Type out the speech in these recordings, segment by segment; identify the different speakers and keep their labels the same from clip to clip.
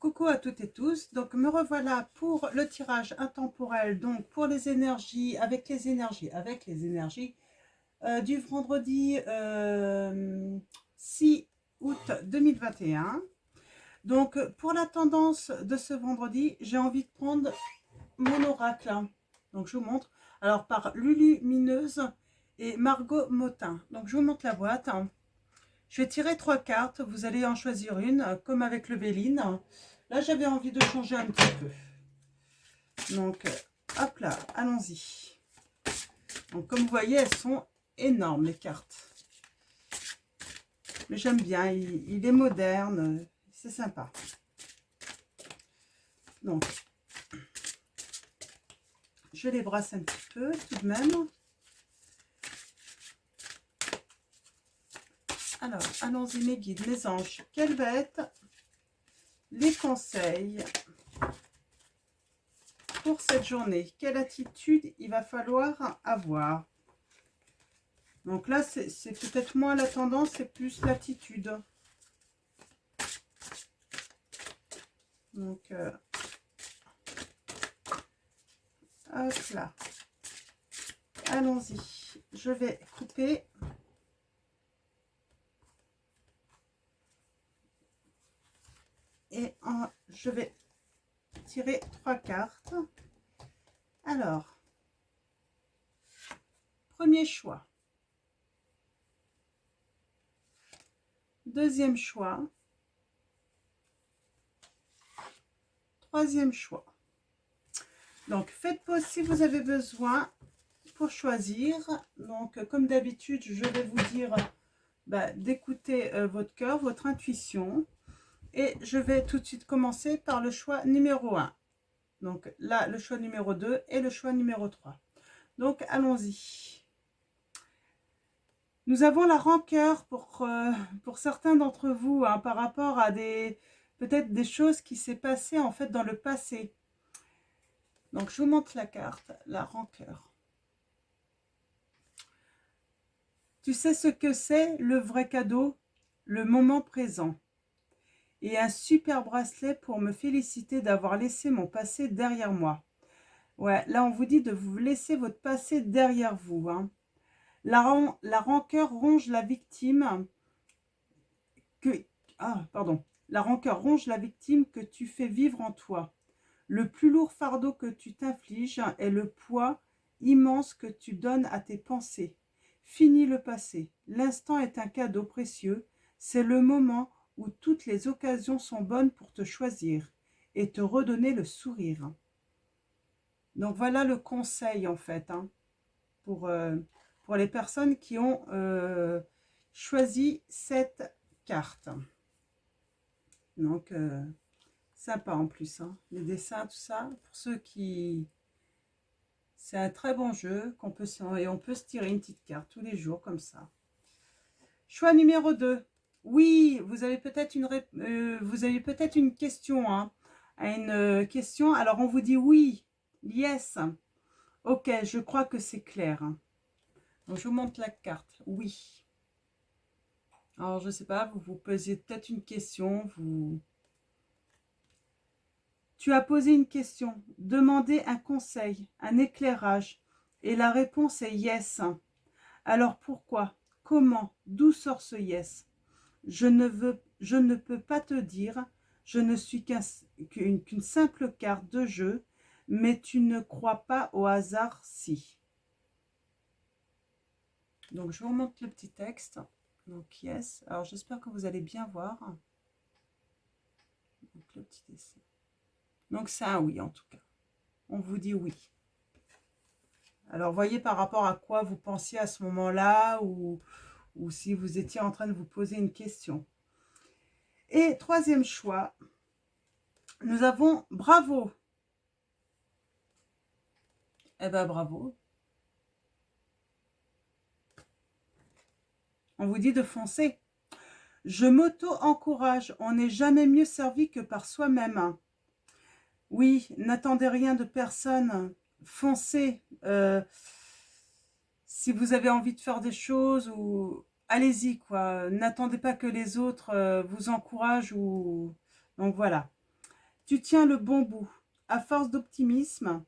Speaker 1: coucou à toutes et tous. Donc me revoilà pour le tirage intemporel, donc pour les énergies, avec les énergies du vendredi 6 août 2021. Donc pour la tendance de ce vendredi, j'ai envie de prendre mon oracle. Donc je vous montre. Alors par Lulumineuse et Margot Motin. Donc je vous montre la boîte. Je vais tirer 3 cartes, vous allez en choisir une, comme avec le Béline. Là, j'avais envie de changer un petit peu. Donc, hop là, allons-y. Donc, comme vous voyez, elles sont énormes, les cartes. Mais j'aime bien, il est moderne, c'est sympa. Donc, je les brasse un petit peu, tout de même. Alors, allons-y, mes guides, mes anges. Quels vont être les conseils pour cette journée? Quelle attitude il va falloir avoir? Donc là, c'est peut-être moins la tendance, c'est plus l'attitude. Donc, hop là. Allons-y. Je vais couper. Et je vais tirer 3 cartes. Alors, premier choix. Deuxième choix. Troisième choix. Donc, faites pause si vous avez besoin pour choisir. Donc, comme d'habitude, je vais vous dire d'écouter votre cœur, votre intuition. Et je vais tout de suite commencer par le choix numéro 1. Donc là, le choix numéro 2 et le choix numéro 3. Donc, allons-y. Nous avons la rancœur pour certains d'entre vous hein, par rapport à peut-être des choses qui s'est passées en fait dans le passé. Donc, je vous montre la carte, la rancœur. Tu sais ce que c'est le vrai cadeau, le moment présent. Et un super bracelet pour me féliciter d'avoir laissé mon passé derrière moi. Ouais, là on vous dit de vous laisser votre passé derrière vous. Hein. La rancœur ronge la victime La rancœur ronge la victime que tu fais vivre en toi. Le plus lourd fardeau que tu t'infliges est le poids immense que tu donnes à tes pensées. Fini le passé. L'instant est un cadeau précieux. C'est le moment où toutes les occasions sont bonnes pour te choisir et te redonner le sourire. Donc voilà le conseil en fait hein, pour les personnes qui ont choisi cette carte. Donc sympa en plus, hein, les dessins, tout ça. Pour ceux qui... C'est un très bon jeu qu'on peut et on peut se tirer une petite carte tous les jours comme ça. Choix numéro 2. Oui, vous avez peut-être une question, hein, une question. Alors on vous dit oui, yes. Ok, je crois que c'est clair. Hein. Donc je vous montre la carte. Oui. Alors je sais pas, vous vous posez peut-être une question. Tu as posé une question, demandé un conseil, un éclairage, et la réponse est yes. Alors pourquoi? Comment? D'où sort ce yes? Je ne peux pas te dire, je ne suis qu'une simple carte de jeu, mais tu ne crois pas au hasard si. Donc je vous remonte le petit texte. Donc yes. Alors j'espère que vous allez bien voir. Donc le petit dessin. Donc c'est un oui en tout cas. On vous dit oui. Alors voyez par rapport à quoi vous pensiez à ce moment-là ou si vous étiez en train de vous poser une question. Et troisième choix, nous avons bravo. Eh ben bravo. On vous dit de foncer. Je m'auto-encourage, on n'est jamais mieux servi que par soi-même. Oui, n'attendez rien de personne, foncez. Si vous avez envie de faire des choses, ou allez-y, quoi. N'attendez pas que les autres vous encouragent. Donc voilà. Tu tiens le bon bout. À force d'optimisme,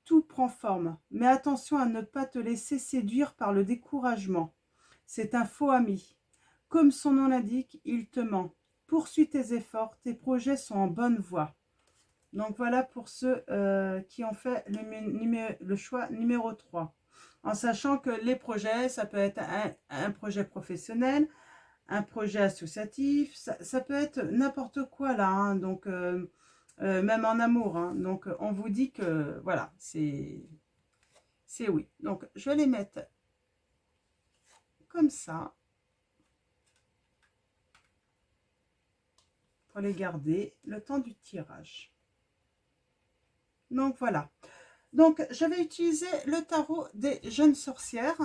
Speaker 1: tout prend forme. Mais attention à ne pas te laisser séduire par le découragement. C'est un faux ami. Comme son nom l'indique, il te ment. Poursuis tes efforts, tes projets sont en bonne voie. Donc voilà pour ceux qui ont fait le choix numéro 3. En sachant que les projets, ça peut être un projet professionnel, un projet associatif, ça peut être n'importe quoi là, hein, donc même en amour. Hein, donc on vous dit que voilà, c'est oui. Donc je vais les mettre comme ça pour les garder le temps du tirage. Donc voilà. Donc je vais utiliser le tarot des jeunes sorcières.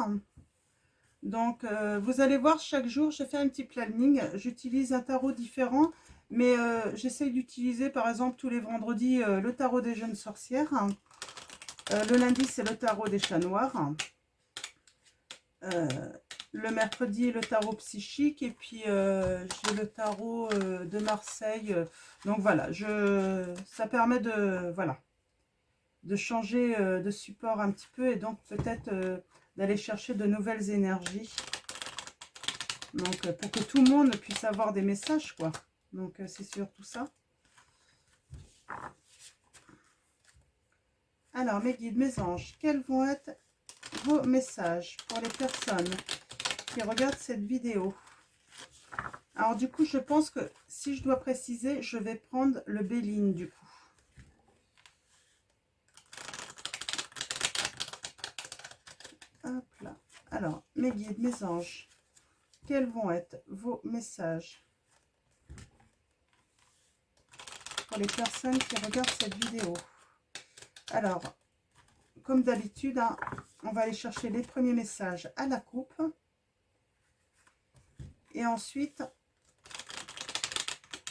Speaker 1: Donc vous allez voir, chaque jour je fais un petit planning, j'utilise un tarot différent, mais j'essaye d'utiliser par exemple tous les vendredis le tarot des jeunes sorcières. Le lundi c'est le tarot des chats noirs. Le mercredi le tarot psychique, et puis j'ai le tarot de Marseille. Donc voilà, ça permet de, voilà, de changer de support un petit peu, et donc peut-être d'aller chercher de nouvelles énergies. Donc pour que tout le monde puisse avoir des messages, quoi. Donc c'est surtout ça. Alors mes guides, mes anges, quels vont être vos messages pour les personnes qui regardent cette vidéo? Alors du coup, je pense que si je dois préciser, je vais prendre le Béline du coup. Hop là. Alors, mes guides, mes anges, quels vont être vos messages pour les personnes qui regardent cette vidéo? Alors, comme d'habitude, hein, on va aller chercher les premiers messages à la coupe. Et ensuite,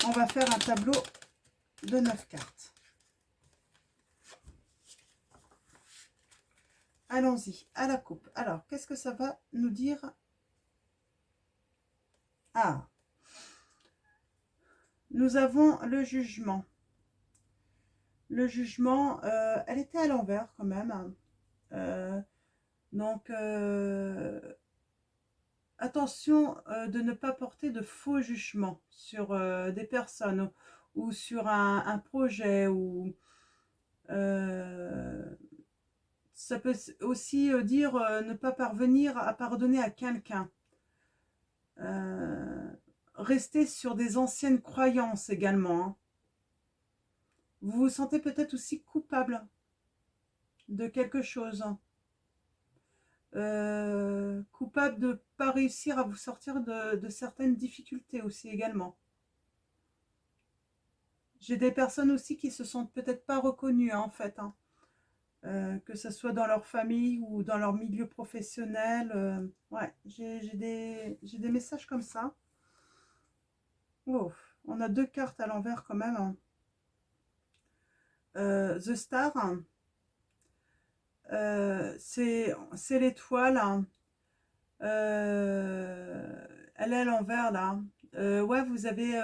Speaker 1: on va faire un tableau de 9 cartes. Allons-y, à la coupe. Alors, qu'est-ce que ça va nous dire? Ah, nous avons le jugement. Le jugement, elle était à l'envers quand même. Donc, attention de ne pas porter de faux jugements sur des personnes ou sur un projet. Ou ça peut aussi dire ne pas parvenir à pardonner à quelqu'un. Rester sur des anciennes croyances également. Hein. Vous vous sentez peut-être aussi coupable de quelque chose. Coupable de ne pas réussir à vous sortir de certaines difficultés aussi également. J'ai des personnes aussi qui se sentent peut-être pas reconnues hein, en fait. Hein. Que ce soit dans leur famille ou dans leur milieu professionnel. Ouais, j'ai des messages comme ça. Oh, on a 2 cartes à l'envers quand même. Hein. The Star, c'est l'étoile. Hein. Elle est à l'envers là. Ouais, vous avez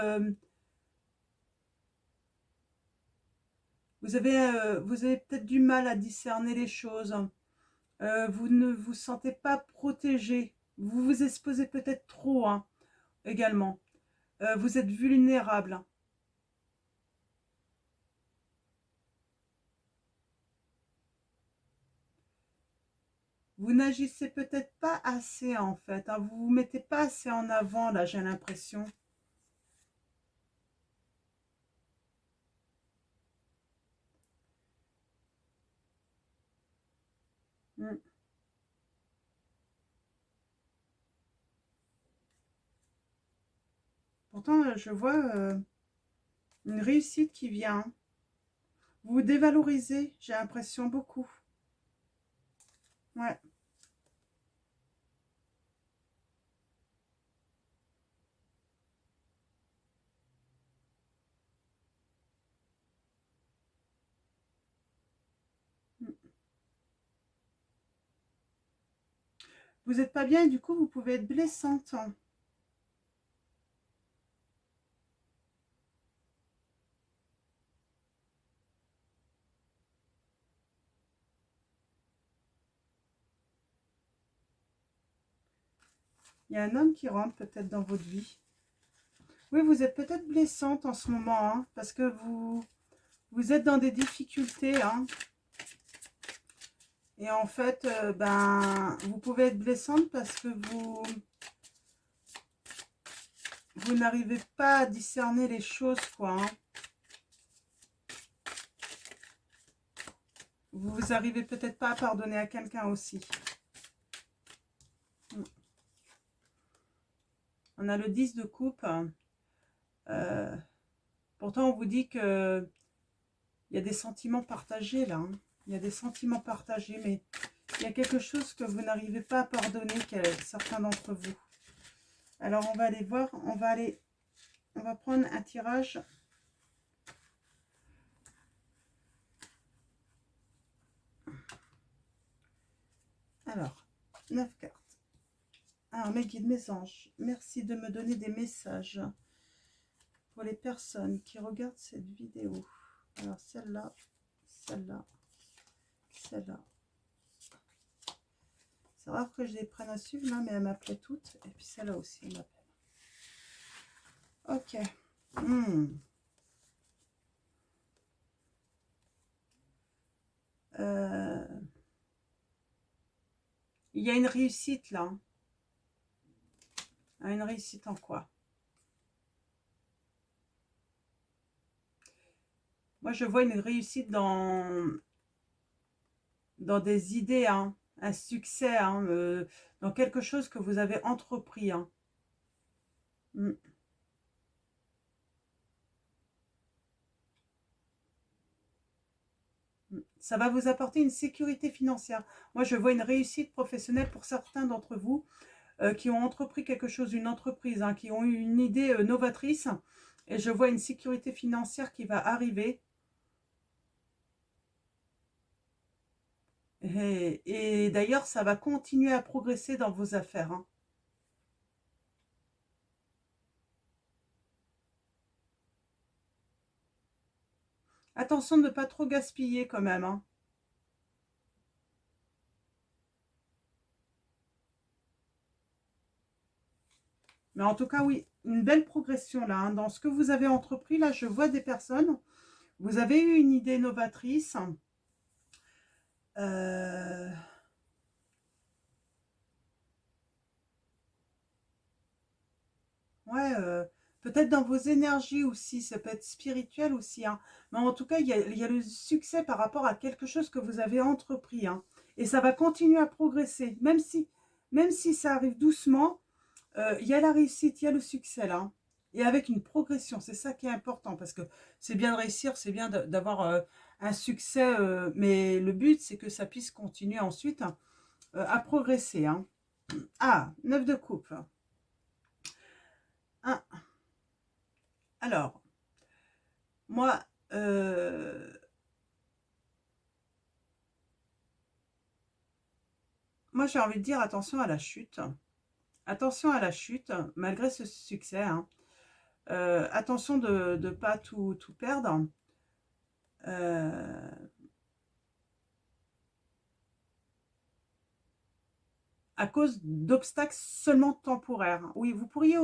Speaker 1: peut-être du mal à discerner les choses. Vous ne vous sentez pas protégé. Vous vous exposez peut-être trop hein, également. Vous êtes vulnérable. Vous n'agissez peut-être pas assez en fait. Hein. Vous ne vous mettez pas assez en avant là, j'ai l'impression. Mm. Pourtant, je vois une réussite qui vient. Vous vous dévalorisez, j'ai l'impression beaucoup. Ouais. Mm. Vous n'êtes pas bien et du coup, vous pouvez être blessante. Il y a un homme qui rentre peut-être dans votre vie. Oui, vous êtes peut-être blessante en ce moment, hein, parce que vous êtes dans des difficultés. Hein, et en fait, ben, vous pouvez être blessante parce que vous n'arrivez pas à discerner les choses, quoi. Hein. Vous n'arrivez peut-être pas à pardonner à quelqu'un aussi. On a le 10 de coupe. Pourtant, on vous dit que il y a des sentiments partagés là. Hein. Il y a des sentiments partagés, mais il y a quelque chose que vous n'arrivez pas à pardonner, certains d'entre vous. Alors, on va aller voir. On va prendre un tirage. Alors, 9 cartes. Alors, mes guides, mes anges, merci de me donner des messages pour les personnes qui regardent cette vidéo. Alors, celle-là, celle-là, celle-là. C'est rare que je les prenne à suivre, là, mais elles m'appelaient toutes. Et puis celle-là aussi, elle m'appelle. Ok. Il y a une réussite, là. Une réussite en quoi? Moi, je vois une réussite dans des idées, hein, un succès, hein, dans quelque chose que vous avez entrepris. Hein. Ça va vous apporter une sécurité financière. Moi, je vois une réussite professionnelle pour certains d'entre vous qui ont entrepris quelque chose, une entreprise, hein, qui ont eu une idée novatrice. Et je vois une sécurité financière qui va arriver. Et d'ailleurs, ça va continuer à progresser dans vos affaires. Hein. Attention de ne pas trop gaspiller quand même. Hein. Mais en tout cas, oui, une belle progression là. Hein. Dans ce que vous avez entrepris, là, je vois des personnes. Vous avez eu une idée novatrice. Ouais, peut-être dans vos énergies aussi, ça peut être spirituel aussi. Hein. Mais en tout cas, il y a le succès par rapport à quelque chose que vous avez entrepris. Hein. Et ça va continuer à progresser. Même si ça arrive doucement, il y a la réussite, il y a le succès là. Et avec une progression, c'est ça qui est important. Parce que c'est bien de réussir, c'est bien d'avoir un succès. Mais le but, c'est que ça puisse continuer ensuite à progresser. Hein. Ah, 9 de coupe. Ah, alors, moi, moi j'ai envie de dire attention à la chute. Attention à la chute, malgré ce succès. Hein. Attention de ne pas tout perdre. À cause d'obstacles seulement temporaires. Oui, vous pourriez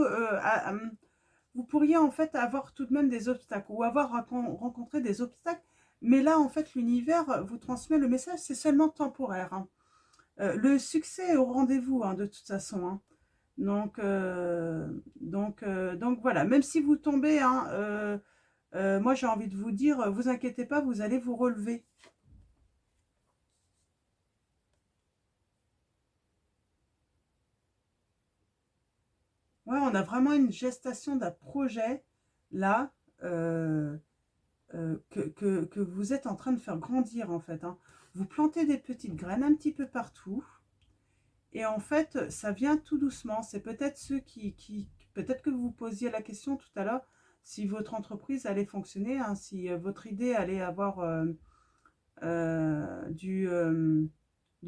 Speaker 1: en fait avoir tout de même des obstacles ou avoir rencontré des obstacles, mais là en fait l'univers vous transmet le message, c'est seulement temporaire. Hein. Le succès est au rendez-vous hein, de toute façon. Hein. Donc voilà, même si vous tombez, hein, moi j'ai envie de vous dire, vous inquiétez pas, vous allez vous relever. Ouais, on a vraiment une gestation d'un projet là que vous êtes en train de faire grandir en fait. Hein. Vous plantez des petites graines un petit peu partout et en fait ça vient tout doucement. C'est peut-être ceux peut-être que vous vous posiez la question tout à l'heure si votre entreprise allait fonctionner, hein, si votre idée allait avoir du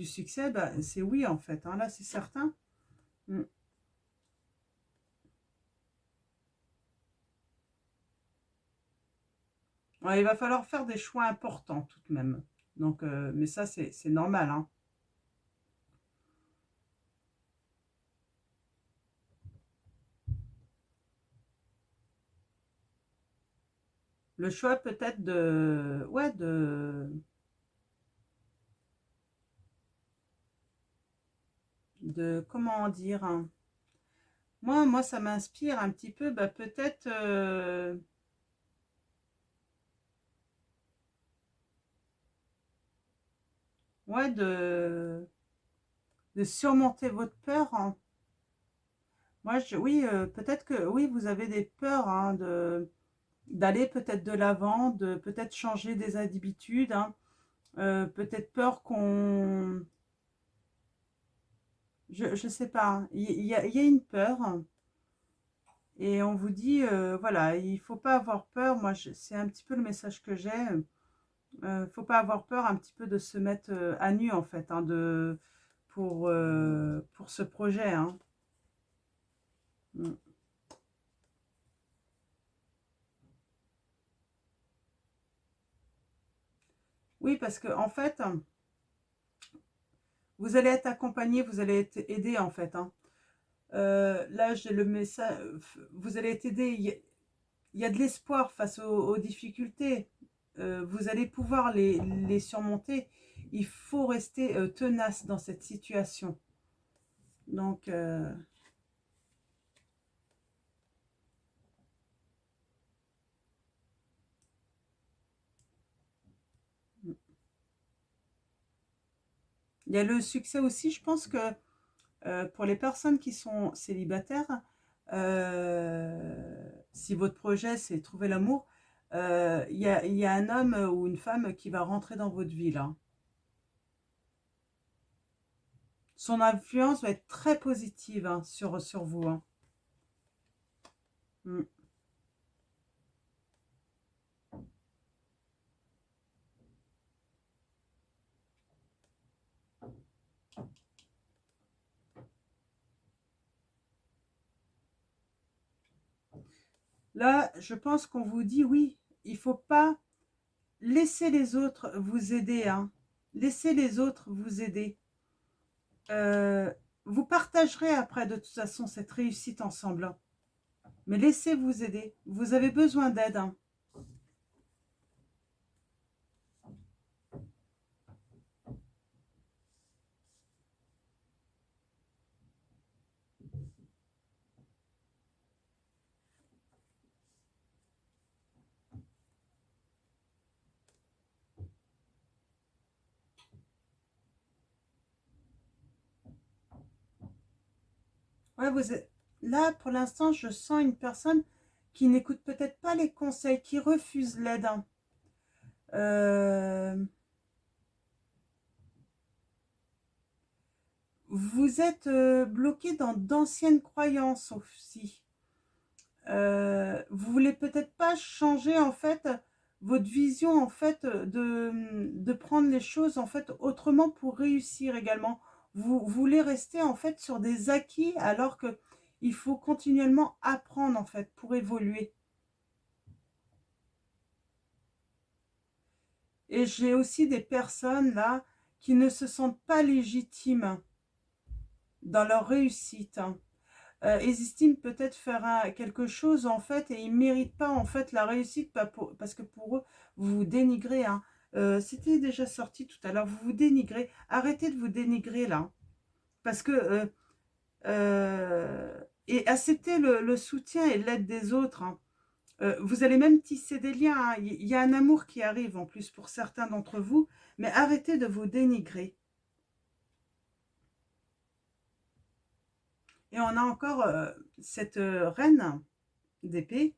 Speaker 1: succès, bah, c'est oui en fait. Hein, là c'est certain. Mm. Ouais, il va falloir faire des choix importants tout de même. Donc, mais ça, c'est normal. Hein. Le choix peut-être de... Ouais, de... Comment dire, hein. Moi, ça m'inspire un petit peu, bah, peut-être... ouais, de surmonter votre peur, hein. Moi, oui, peut-être que oui, vous avez des peurs, hein, d'aller peut-être de l'avant, de peut-être changer des habitudes, hein. Peut-être peur qu'on... Je sais pas, hein. Il y a une peur, hein. Et on vous dit, voilà, il faut pas avoir peur. Moi, c'est un petit peu le message que j'ai. Faut pas avoir peur un petit peu de se mettre à nu, en fait, hein, pour ce projet, hein. Mm. Oui, parce que en fait, vous allez être accompagné, vous allez être aidé, en fait, hein. Là, j'ai le message, vous allez être aidé. Il y a de l'espoir face aux difficultés. Vous allez pouvoir les surmonter. Il faut rester tenace dans cette situation. Donc, il y a le succès aussi. Je pense que pour les personnes qui sont célibataires, si votre projet c'est trouver l'amour, il y a un homme ou une femme qui va rentrer dans votre vie là. Son influence va être très positive, hein, sur vous, hein. Mm. Là, je pense qu'on vous dit oui, il faut pas laisser les autres vous aider, hein. Laissez les autres vous aider. Euh, Vous partagerez après de toute façon cette réussite ensemble, hein. Mais laissez vous aider. Vous avez besoin d'aide, hein. Ouais, là, pour l'instant, je sens une personne qui n'écoute peut-être pas les conseils, qui refuse l'aide, hein. Euh, Vous êtes bloqué dans d'anciennes croyances aussi. Vous voulez peut-être pas changer en fait votre vision en fait de prendre les choses en fait autrement pour réussir également. Vous voulez rester en fait sur des acquis alors que il faut continuellement apprendre en fait pour évoluer. Et j'ai aussi des personnes là qui ne se sentent pas légitimes dans leur réussite, hein. Ils estiment peut-être faire quelque chose en fait et ils méritent pas en fait la réussite parce que pour eux vous vous dénigrez, hein. C'était déjà sorti tout à l'heure, vous vous dénigrez. Arrêtez de vous dénigrer là, parce que et acceptez le soutien et l'aide des autres, hein. Vous allez même tisser des liens, hein. Il y a un amour qui arrive en plus pour certains d'entre vous, mais arrêtez de vous dénigrer. Et on a encore cette reine d'épée.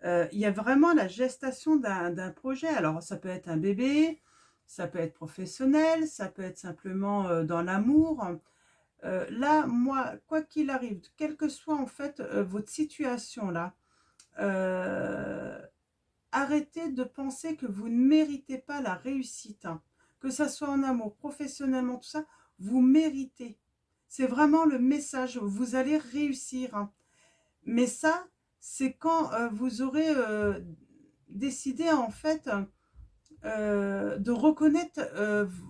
Speaker 1: Il y a vraiment la gestation d'un projet. Alors, ça peut être un bébé, ça peut être professionnel, ça peut être simplement dans l'amour. Là, moi, quoi qu'il arrive, quelle que soit en fait votre situation là, euh, arrêtez de penser que vous ne méritez pas la réussite, hein. Que ça soit en amour, professionnellement, tout ça, vous méritez. C'est vraiment le message, vous allez réussir, hein. Mais ça, c'est quand vous aurez décidé en fait de reconnaître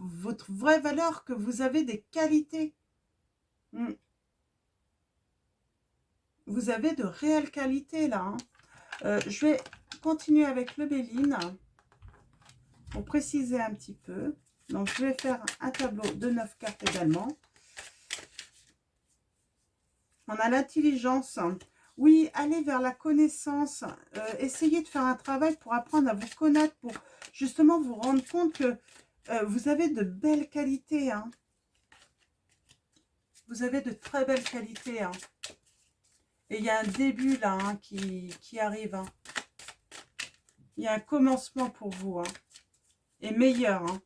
Speaker 1: votre vraie valeur, que vous avez des qualités. Mm. Vous avez de réelles qualités là, hein. Je vais continuer avec le Béline pour préciser un petit peu. Donc, je vais faire un tableau de 9 cartes également. On a l'intelligence. Oui, allez vers la connaissance. Essayez de faire un travail pour apprendre à vous connaître, pour justement vous rendre compte que vous avez de belles qualités. Hein. Vous avez de très belles qualités. Hein. Et il y a un début là hein, qui arrive. Hein. Il y a un commencement pour vous. Hein. Et meilleur. Hein.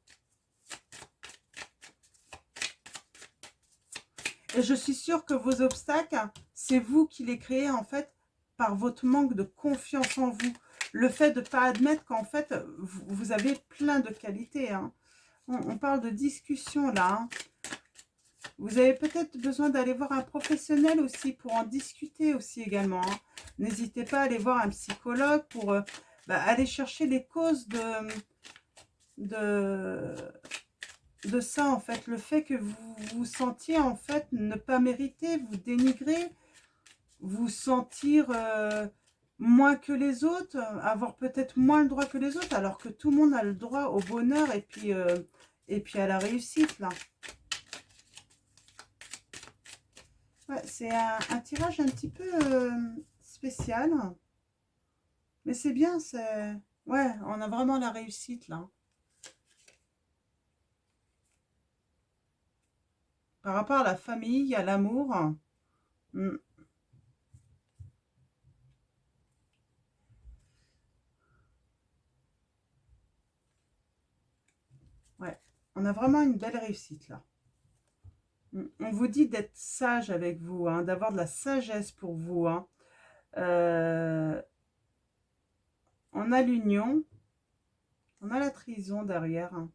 Speaker 1: Et je suis sûre que vos obstacles, c'est vous qui les créez en fait par votre manque de confiance en vous. Le fait de ne pas admettre qu'en fait, vous avez plein de qualités. Hein. On parle de discussion là. Hein. Vous avez peut-être besoin d'aller voir un professionnel aussi pour en discuter aussi également. Hein. N'hésitez pas à aller voir un psychologue pour aller chercher les causes de ça en fait. Le fait que vous vous sentiez en fait ne pas mériter, vous dénigrer, vous sentir moins que les autres, avoir peut-être moins le droit que les autres, alors que tout le monde a le droit au bonheur et puis à la réussite là. Ouais, c'est un tirage un petit peu spécial. Mais c'est bien, c'est... Ouais, on a vraiment la réussite, là. Par rapport à la famille, à l'amour. Ouais, on a vraiment une belle réussite, là. On vous dit d'être sage avec vous, hein, d'avoir de la sagesse pour vous. Hein. On a l'union. On a la trahison derrière. Hein.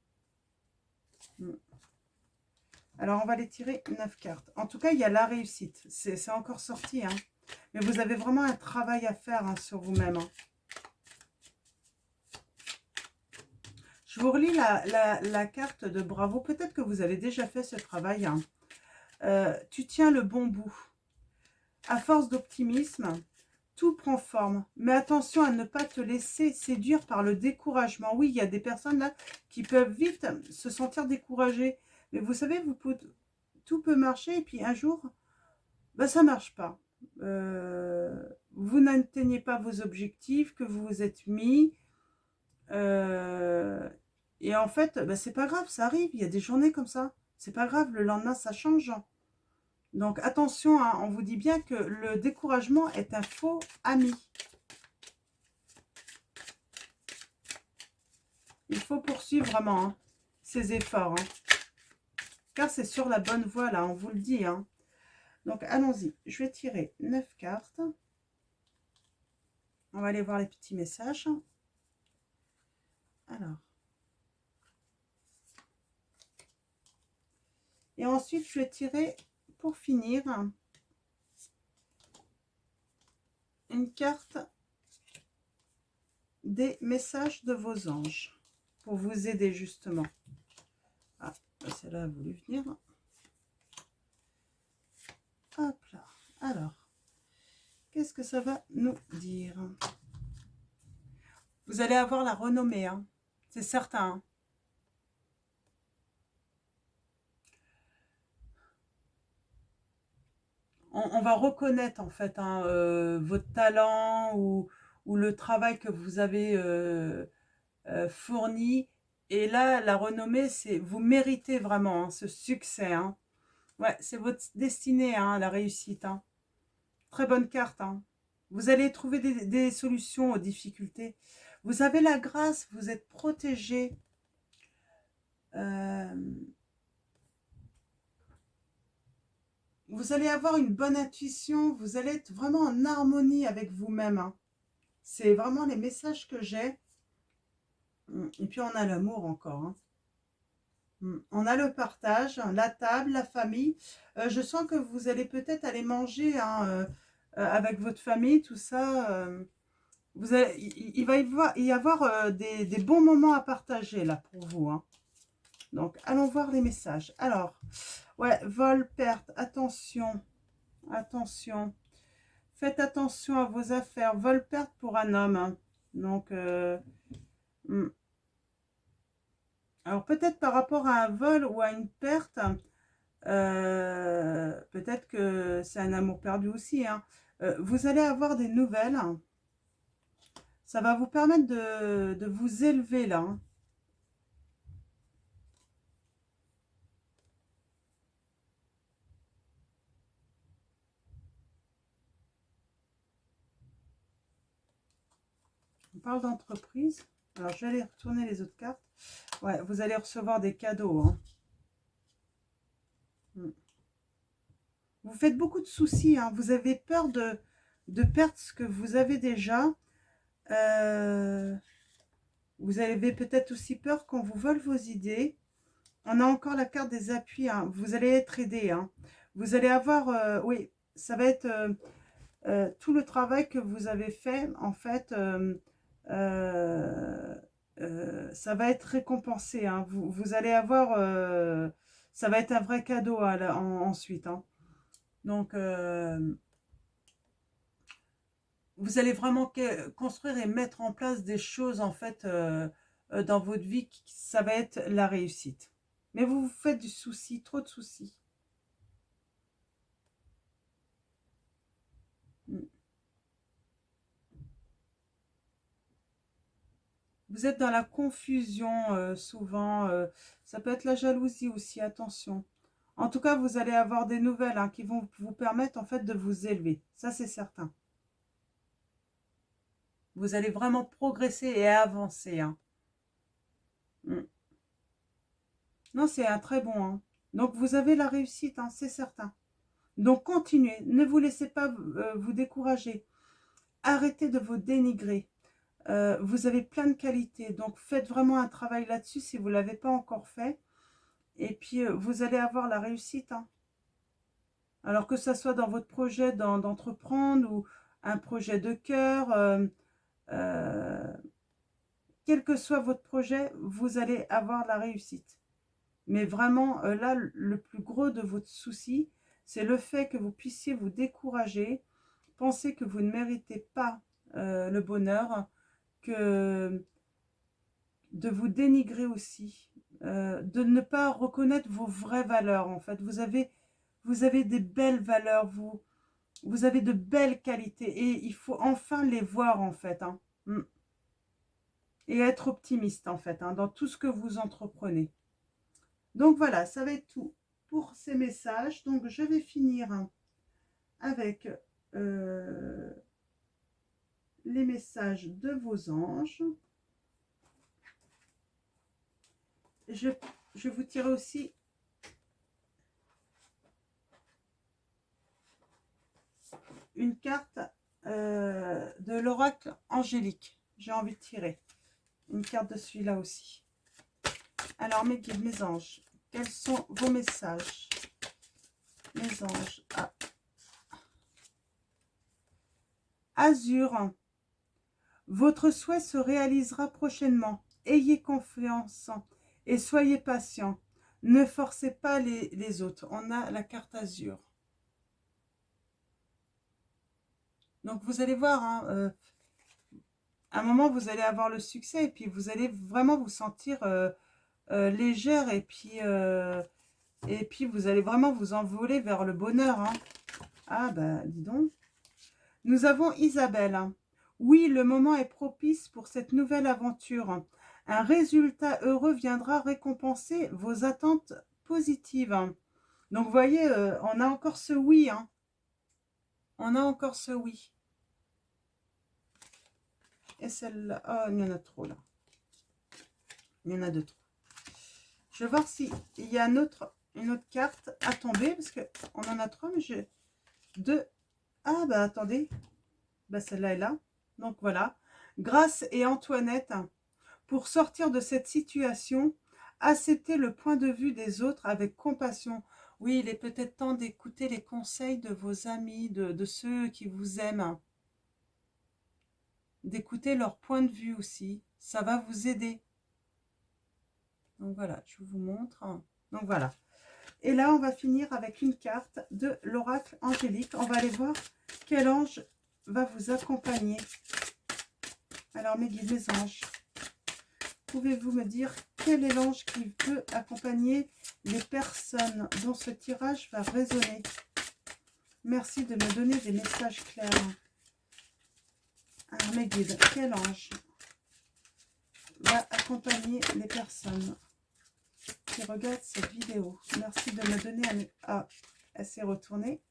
Speaker 1: Alors, on va les tirer 9 cartes. En tout cas, il y a la réussite. C'est encore sorti. Hein. Mais vous avez vraiment un travail à faire hein, sur vous-même. Hein. Je vous relis la carte de bravo. Peut-être que vous avez déjà fait ce travail. Hein. Tu tiens le bon bout. À force d'optimisme, tout prend forme. Mais attention à ne pas te laisser séduire par le découragement. Oui, il y a des personnes là qui peuvent vite se sentir découragées. Mais vous savez, tout peut marcher et puis un jour, ça ne marche pas. Vous n'atteignez pas vos objectifs que vous vous êtes mis. Et en fait, c'est pas grave, ça arrive. Il y a des journées comme ça. C'est pas grave, le lendemain, ça change. Donc attention, hein, on vous dit bien que le découragement est un faux ami. Il faut poursuivre vraiment hein, ces efforts. Hein, car c'est sur la bonne voie, là, on vous le dit. Hein. Donc allons-y, je vais tirer 9 cartes. On va aller voir les petits messages. Alors. Et ensuite, je vais tirer, pour finir, une carte des messages de vos anges pour vous aider justement. Ah, celle-là a voulu venir. Hop là. Alors, qu'est-ce que ça va nous dire? Vous allez avoir la renommée, hein. C'est certain. Hein. On va reconnaître en fait hein, votre talent ou le travail que vous avez fourni. Et là, la renommée, c'est vous méritez vraiment hein, ce succès. Hein. Ouais, c'est votre destinée, hein, la réussite. Hein. Très bonne carte. Hein. Vous allez trouver des solutions aux difficultés. Vous avez la grâce, vous êtes protégé. Vous allez avoir une bonne intuition. Vous allez être vraiment en harmonie avec vous-même. Hein. C'est vraiment les messages que j'ai. Et puis, on a l'amour encore. Hein. On a le partage, la table, la famille. Je sens que vous allez peut-être aller manger hein, avec votre famille, tout ça. Il va y avoir des bons moments à partager là pour vous. Hein. Donc, allons voir les messages. Alors, ouais, vol, perte, attention. Attention. Faites attention à vos affaires. Vol, perte pour un homme. Hein. Donc, hmm. Alors peut-être par rapport à un vol ou à une perte, peut-être que c'est un amour perdu aussi, hein. Vous allez avoir des nouvelles. Ça va vous permettre de vous élever là, hein. On parle d'entreprise. Alors je vais aller retourner les autres cartes. Ouais, vous allez recevoir des cadeaux, hein. Hmm. Vous faites beaucoup de soucis, hein. Vous avez peur de perdre ce que vous avez déjà. Euh, Vous avez peut-être aussi peur qu'on vous vole vos idées. On a encore la carte des appuis, hein. Vous allez être aidé, hein. Vous allez avoir, oui, ça va être tout le travail que vous avez fait, en fait, euh, ça va être récompensé, hein. Vous allez avoir, ça va être un vrai cadeau ensuite, hein. Donc, vous allez vraiment construire et mettre en place des choses, en fait, dans votre vie, ça va être la réussite. Mais vous vous faites du souci, trop de soucis. Mm. Vous êtes dans la confusion souvent. Ça peut être la jalousie aussi, attention. En tout cas, vous allez avoir des nouvelles, hein, qui vont vous permettre en fait de vous élever. Ça, c'est certain. Vous allez vraiment progresser et avancer, hein. Mm. Non, c'est un très bon, hein. Donc, vous avez la réussite, hein, c'est certain. Donc, continuez. Ne vous laissez pas vous décourager. Arrêtez de vous dénigrer. Vous avez plein de qualités. Donc, faites vraiment un travail là-dessus si vous ne l'avez pas encore fait. Et puis, vous allez avoir la réussite, hein. Alors que ça soit dans votre projet d'entreprendre ou un projet de cœur, euh, quel que soit votre projet, vous allez avoir la réussite. Mais vraiment, là, le plus gros de votre souci, c'est le fait que vous puissiez vous décourager, penser que vous ne méritez pas le bonheur, que de vous dénigrer aussi, de ne pas reconnaître vos vraies valeurs, en fait. Vous avez des belles valeurs, vous avez de belles qualités et il faut enfin les voir, en fait, hein. Mm. Et être optimiste, en fait, hein, dans tout ce que vous entreprenez. Donc voilà, ça va être tout pour ces messages. Donc je vais finir avec euh, les messages de vos anges. Je, je vous tirer aussi une carte de l'oracle angélique. J'ai envie de tirer une carte de celui-là aussi. Alors mes guides, mes anges, quels sont vos messages? Mes anges. Ah. Azur, votre souhait se réalisera prochainement. Ayez confiance et soyez patient. Ne forcez pas les autres. On a la carte Azur. Donc vous allez voir, hein, à un moment vous allez avoir le succès et puis vous allez vraiment vous sentir légère et puis vous allez vraiment vous envoler vers le bonheur, hein. Ah bah dis donc. Nous avons Isabelle. Oui, le moment est propice pour cette nouvelle aventure. Un résultat heureux viendra récompenser vos attentes positives. Donc, vous voyez, on a encore ce oui, hein. On a encore ce oui. Et celle-là, oh, il y en a trop là. Il y en a deux trop. Je vais voir s'il y a une autre carte à tomber, parce qu'on en a trois, mais j'ai deux. Ah, bah attendez. Bah, celle-là est là. Donc, voilà. Grâce et Antoinette. Pour sortir de cette situation, acceptez le point de vue des autres avec compassion. Oui, il est peut-être temps d'écouter les conseils de vos amis, de ceux qui vous aiment. D'écouter leur point de vue aussi. Ça va vous aider. Donc voilà, je vous montre. Donc voilà. Et là, on va finir avec une carte de l'oracle angélique. On va aller voir quel ange va vous accompagner Alors, mes guides, mes anges, pouvez-vous me dire quel est l'ange qui peut accompagner les personnes dont ce tirage va résonner? Merci de me donner des messages clairs. Alors, mes guides, quel ange va accompagner les personnes qui regardent cette vidéo? Merci de me donner elle s'est retournée.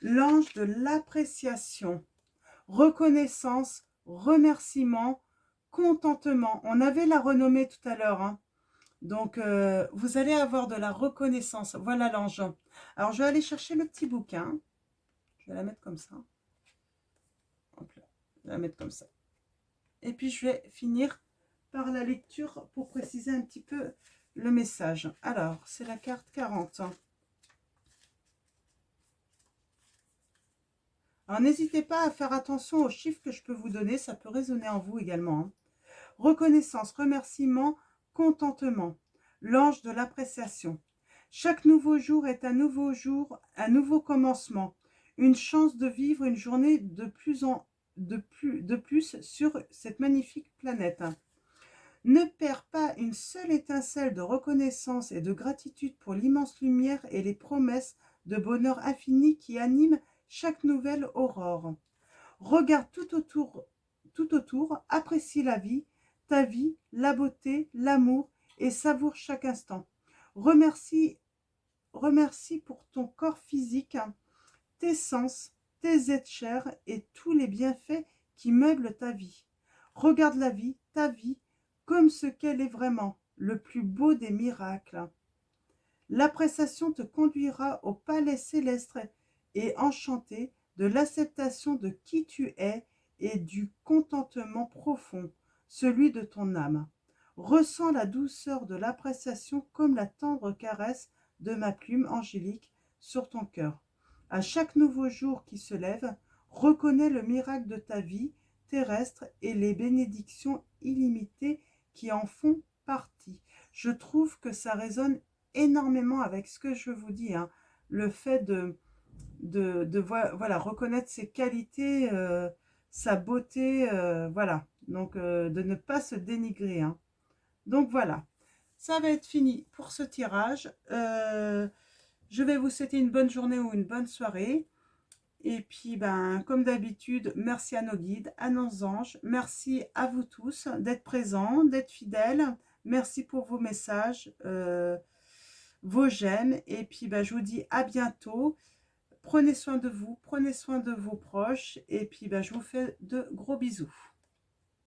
Speaker 1: L'ange de l'appréciation, reconnaissance, remerciement, contentement. On avait la renommée tout à l'heure, hein. Donc, vous allez avoir de la reconnaissance. Voilà l'ange. Alors, je vais aller chercher le petit bouquin. Je vais la mettre comme ça. Hop là. Je vais la mettre comme ça. Et puis, je vais finir par la lecture pour préciser un petit peu le message. Alors, c'est la carte 40. Alors, n'hésitez pas à faire attention aux chiffres que je peux vous donner. Ça peut résonner en vous également, hein. Reconnaissance, remerciement, contentement. L'ange de l'appréciation. Chaque nouveau jour est un nouveau jour, un nouveau commencement. Une chance de vivre une journée de plus sur cette magnifique planète. Ne perds pas une seule étincelle de reconnaissance et de gratitude pour l'immense lumière et les promesses de bonheur infini qui animent chaque nouvelle aurore. Regarde tout autour, apprécie la vie, ta vie, la beauté, l'amour et savoure chaque instant. Remercie pour ton corps physique, tes sens, tes êtres chers et tous les bienfaits qui meublent ta vie. Regarde la vie, ta vie, comme ce qu'elle est vraiment, le plus beau des miracles. L'appréciation te conduira au palais céleste et enchanté de l'acceptation de qui tu es et du contentement profond, celui de ton âme. Ressens la douceur de l'appréciation comme la tendre caresse de ma plume angélique sur ton cœur. À chaque nouveau jour qui se lève, reconnais le miracle de ta vie terrestre et les bénédictions illimitées qui en font partie. Je trouve que ça résonne énormément avec ce que je vous dis, hein. Le fait voilà, reconnaître ses qualités, sa beauté, voilà. Donc, de ne pas se dénigrer, hein. Donc, voilà. Ça va être fini pour ce tirage. Je vais vous souhaiter une bonne journée ou une bonne soirée. Et puis, ben, comme d'habitude, merci à nos guides, à nos anges. Merci à vous tous d'être présents, d'être fidèles. Merci pour vos messages, vos j'aime. Et puis, ben, je vous dis à bientôt. Prenez soin de vous, prenez soin de vos proches. Et puis, ben, je vous fais de gros bisous.